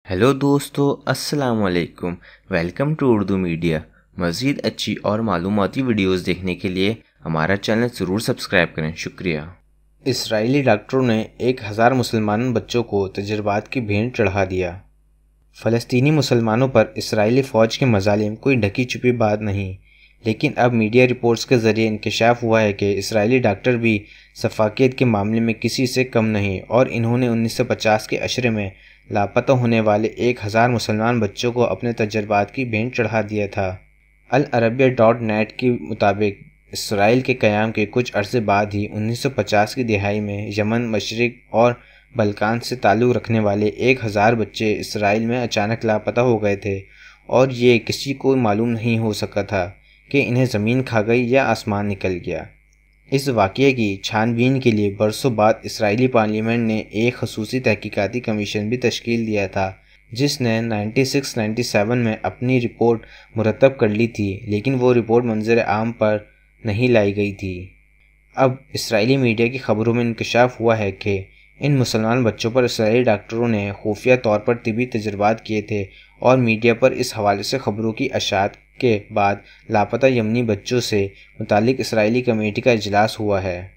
Hello दोस्तों, अस्सलाम वालेकुम। Welcome to Urdu media. मज़ीद अच्छी और मालूमाती वीडियोस देखने के लिए हमारा चैनल ज़रूर सब्सक्राइब करें। शुक्रिया। इसराइली डॉक्टरों ने 1000 मुसलमान बच्चों को तजर्बात की भेंट चढ़ा दिया। फ़लस्तीनी मुसलमानों पर इसराइली फ़ौज के मज़ालिम कोई ढकी छुपी बात नहीं, लेकिन अब मीडिया रिपोर्ट्स के ज़रिए इंकशाफ हुआ है कि इसराइली डॉक्टर भी सफ़ाकियत के मामले में किसी से कम नहीं और इन्होंने 1950 के अशरे में लापता होने वाले 1000 मुसलमान बच्चों को अपने तजर्बात की भेंट चढ़ा दिया था। अल अरबिया.नेट के मुताबिक इसराइल के क़याम के कुछ अरसे बाद ही 1950 की दिहाई में यमन, मशरिक़ और बल्कान से ताल्लुक़ रखने वाले 1000 बच्चे इसराइल में अचानक लापता हो गए थे और ये किसी को मालूम नहीं हो सका था कि इन्हें ज़मीन खा गई या आसमान निकल गया। इस वाक़ये की छानबीन के लिए बरसों बाद इसराइली पार्लियामेंट ने एक ख़ुसूसी तहकीकाती कमीशन भी तश्कील दिया था, जिसने 96-97 में अपनी रिपोर्ट मुरतब कर ली थी, लेकिन वो रिपोर्ट मंज़र आम पर नहीं लाई गई थी। अब इसराइली मीडिया की खबरों में इंकशाफ हुआ है कि इन मुसलमान बच्चों पर इसराइली डॉक्टरों ने खुफिया तौर पर तिबी तजर्बात किए थे और मीडिया पर इस हवाले से खबरों की अशात के बाद लापता यमनी बच्चों से मुतालिक इसराइली कमेटी का इजलास हुआ है।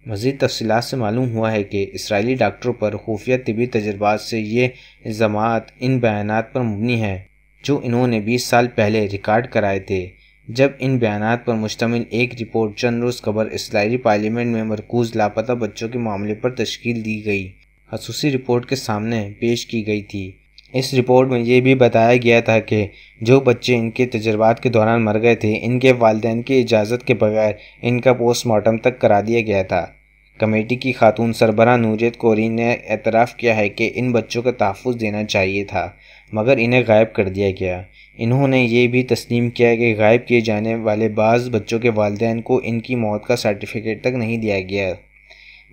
मज़ीद तफसीलात से मालूम हुआ है कि इसराइली डॉक्टरों पर खुफिया तिबी तजर्बात से ये इल्ज़ामात इन बयानात पर मबनी है जो इन्होंने 20 साल पहले रिकॉर्ड कराए थे, जब इन बयानात पर मुश्तमिल एक रिपोर्ट चंद रोज़ कबल इसराइली पार्लियामेंट में मरकूज़ लापता बच्चों के मामले पर तश्कील दी गई ख़ुसूसी रिपोर्ट के सामने पेश की गई थी। इस रिपोर्ट में ये भी बताया गया था कि जो बच्चे इनके तजर्बात के दौरान मर गए थे, इनके वालिदैन की इजाज़त के बगैर इनका पोस्टमार्टम तक करा दिया गया था। कमेटी की खातून सरबराह नूरियत कोरी ने एतराफ़ किया है कि इन बच्चों का तहफ़्फ़ुज़ देना चाहिए था, मगर इन्हें गायब कर दिया गया। इन्होंने ये भी तस्लीम किया कि गायब किए जाने वाले बाज़ बच्चों के वालिदैन को इनकी मौत का सर्टिफिकेट तक नहीं दिया गया,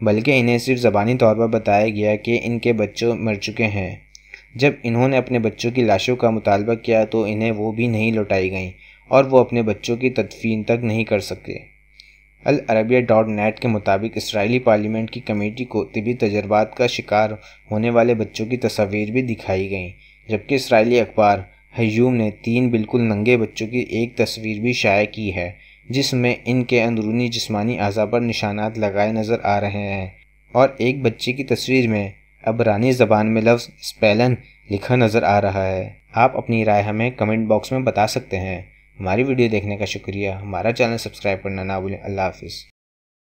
बल्कि इन्हें सिर्फ ज़बानी तौर पर बताया गया कि इनके बच्चे मर चुके हैं। जब इन्होंने अपने बच्चों की लाशों का मुतालबा किया तो इन्हें वो भी नहीं लौटाई गईं और वो अपने बच्चों की तदफीन तक नहीं कर सके। अल अरबिया.नेट के मुताबिक इसराइली पार्लियामेंट की कमेटी को तिबी तजर्बात का शिकार होने वाले बच्चों की तस्वीर भी दिखाई गईं, जबकि इसराइली अखबार हयूम ने 3 बिल्कुल नंगे बच्चों की एक तस्वीर भी शाया की है, जिसमें इनके अंदरूनी जिस्मानी अज़ा पर निशानात लगाए नज़र आ रहे हैं और एक बच्चे की तस्वीर में अबरानी ज़बान में लफ्ज़ स्पेलन लिखा नज़र आ रहा है। आप अपनी राय हमें कमेंट बॉक्स में बता सकते हैं। हमारी वीडियो देखने का शुक्रिया। हमारा चैनल सब्सक्राइब करना ना भूलें। अल्लाह हाफ़िज़।